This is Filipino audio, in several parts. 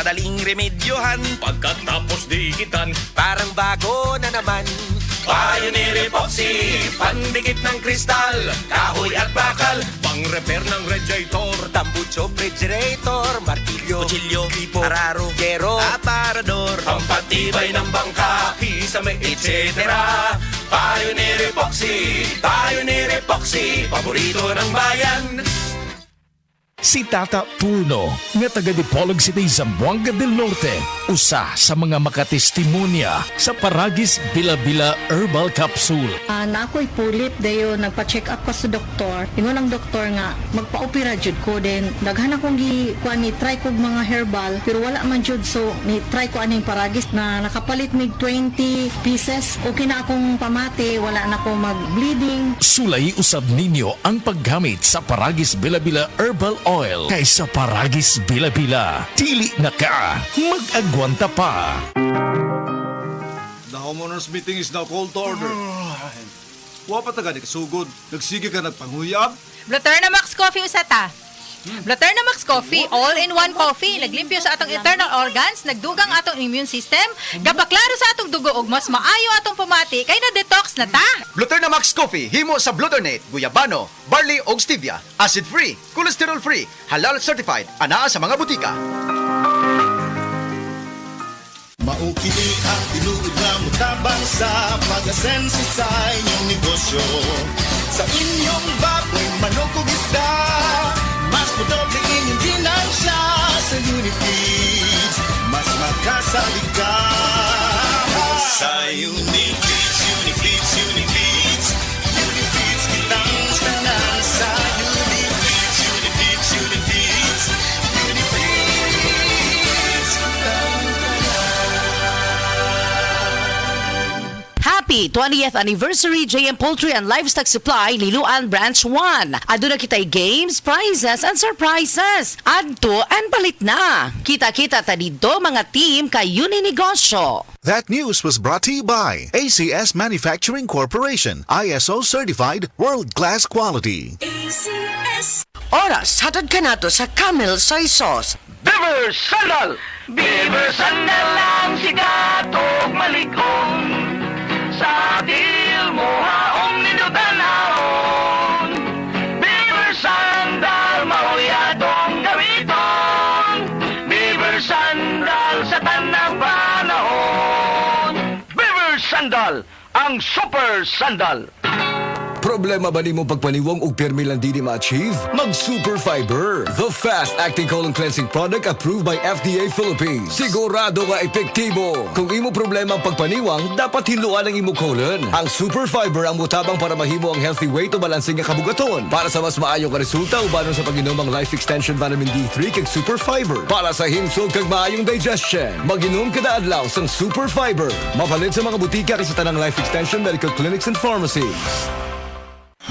madaling remedyohan. Pagkatapos dikitan, Parang bago na naman. Pioneer Epoxy, pandikit ng kristal, kahoy at bakal, pang-repair ng radiator, Tambucho, refrigerator, martilyo, kutsilyo, tipo, araro, gero, aparador, pampatibay ng bangka, kisame, etc. Pioneer Epoxy, paborito ng bayan. Si Tata Pulno, nga taga Dipolog City, Zamboanga del Norte, usa sa mga makatestimonya sa Paragis Bila-Bila Herbal Capsule. Na ako'y pulip dayo nagpa-check up ko sa doktor. Ingon ang doktor nga magpa-opera jud ko din. Daghan akong kuan ni try kog mga herbal pero wala man jud, so ni try ko aning Paragis na nakapalit mig 20 pieces. Okay na akong pamati, wala na akong mag-bleeding. Sulay usab ninyo ang paggamit sa Paragis Bila-Bila Herbal Oil kaysa Paragis Bila-Bila. Dili na ka, mag-agwanta pa. The homeowners meeting is now called to order. Wa pa taga kasugod. Nagsige ka nagpanguyab. Bluterna Max Coffee usata. Bluterna Max Coffee, all-in-one coffee. Naglimpyo sa atong internal organs, nagdugang atong immune system, gapaklaro sa atong dugo ug mas maayo atong pamati kay na-detox na ta. Bluterna Max Coffee, himo sa Bluternate, guyabano, barley o stevia, acid-free, cholesterol-free, halal certified, anaa sa mga butika. Maukili ang tinuod na mutabang sa pag-asenso sa inyong negosyo. Sa inyong baboy, manok o isda, mas madoble inyong ginansya sa Unifeeds. Mas makasalig ka sa Unifeeds, Unifeeds, Unifeeds. Unifeeds kitang tanan sa Unifeeds, Unifeeds, Unifeeds. Unifeeds kitang Happy 20th Anniversary JM Poultry and Livestock Supply Liloan Branch 1. Aduna kitay games, prizes, and surprises. Adto and palit na. Kita-kita ta dito mga team kay Uninegosyo. That news was brought to you by ACS Manufacturing Corporation, ISO certified world-class quality. ACS. Oras, hatod ka nato sa Camel Soy Sauce. Beaver Sandal! Beaver Sandal ang sigatog maligong. Sa til mo haong ninutanahon. Beaver Sandal, mahuyadong gawiton. Beaver Sandal sa tanang panahon. Beaver Sandal, ang super sandal. Problema ba nimo pagpaniwang og permi lang di ma-achieve? Mag Super Fiber, the fast-acting colon cleansing product approved by FDA Philippines. Sigurado nga epektibo. Kung imo problema ang pagpaniwang, dapat hiluan ang imo colon. Ang Super Fiber ang mutabang para mahimo ang healthy weight o balansing nga kabugaton. Para sa mas maayong ka resulta ubanon sa pag-inom ang Life Extension Vitamin D3 kag Super Fiber. Para sa himsog kag maayong digestion, mag-inom kada adlaw sang Super Fiber. Mapalit sa mga butika kay sa tanang Life Extension Medical Clinics and Pharmacies.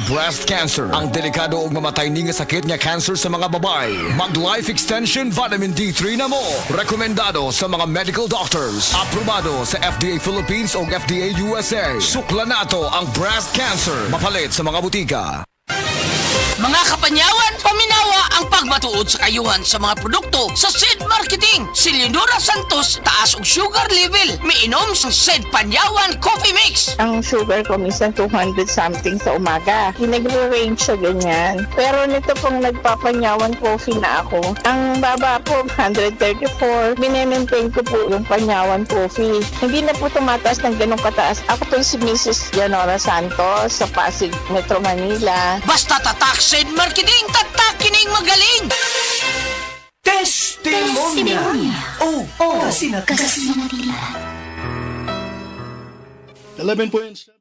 Breast cancer, ang delikado ug mamatay ni nga sakit nga cancer sa mga babae. Mag Life Extension Vitamin D3 na mo. Rekomendado sa mga medical doctors. Aprobado sa FDA Philippines ug FDA USA. Sukla nato ang breast cancer. Mapalit sa mga butika. Mga kapanyawan, paminawa ang pagmatuod sa kayuhan sa mga produkto sa Seed Marketing. Si Leonora Santos, taas og sugar level. Miinom sa Seed Panyawan Coffee Mix. Ang sugar ko minsan 200 something sa umaga. Nagre-range siya ganyan. Pero nito pong nagpapanyawan coffee na ako, ang baba po 134. Binemaintain ko po yung panyawan coffee. Hindi na po tumataas ng ganong kataas. Ako to si Mrs. Leonora Santos sa Pasig, Metro Manila. Basta tatak Seed Marketing, tatakining magaling! Testimonya! Oh, kasi na 11.7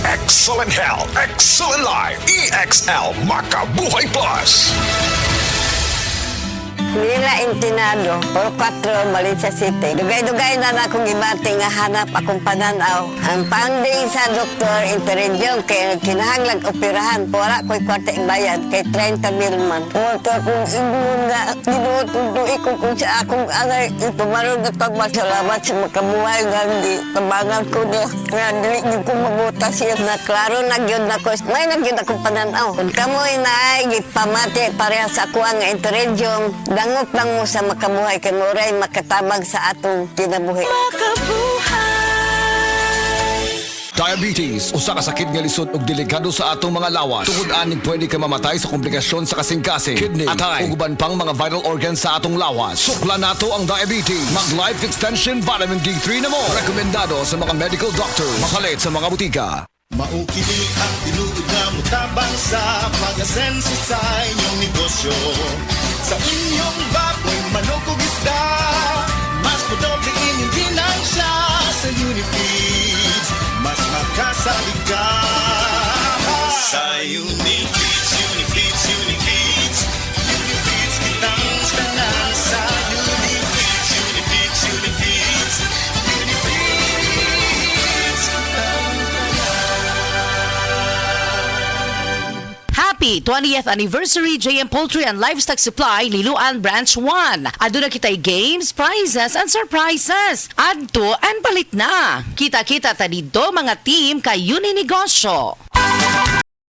Excellent Health, Excellent Life, EXL Makabuhay Plus. Nila Intinado, por 4, Valencia City. Dugay-dugay na akong gibati nga hanap akong pananaw. Ang finding sa doktor, interensyong kay kinahanglang operahan. Wala ko'y kwarta bayad kay 30 mil man. Pumunta akong ingon nga, ginuot ko kung sa akong anay. Itumarong na pagmasalamat sa makabuhay nga di tabangan ko niya. Nga dili ko mabuta siya na klaro nagyod na ko. May nagyod akong pananaw. Kung kamoy na ay gipamati pareha sa ako ang interensyong dangot lang mo sa makabuhay kay moray makatabang sa atong kinabuhi. Diabetes, usa ka sakit nga lisod ug delikado sa atong mga lawas. Tungod aning pwede ka mamatay sa komplikasyon sa kasing-kasing, kidney, atay, ug uban pang mga vital organs sa atong lawas. Sukla nato ang diabetes. Mag Life Extension Vitamin D3 na mo. Rekomendado sa mga medical doctors. Makalit sa mga butika. Maukili ang tinuod nga mutabang sa pag-asenso sa inyong negosyo. Sa inyong baboy, manok ug isda, mas madoble inyong ginansya sa Unifeeds. Mas makasalig ka sa Unifeeds, Unifeeds, Unifeeds. Unifeeds kitang tanan sa Unifeeds, Unifeeds, Unifeeds. Unifeeds kitang Happy 20th Anniversary JM Poultry and Livestock Supply Liloan Branch 1. Aduna kitay games, prizes, and surprises. Adto and palit na. Kita-kita ta dito mga team kay Uni Negosyo.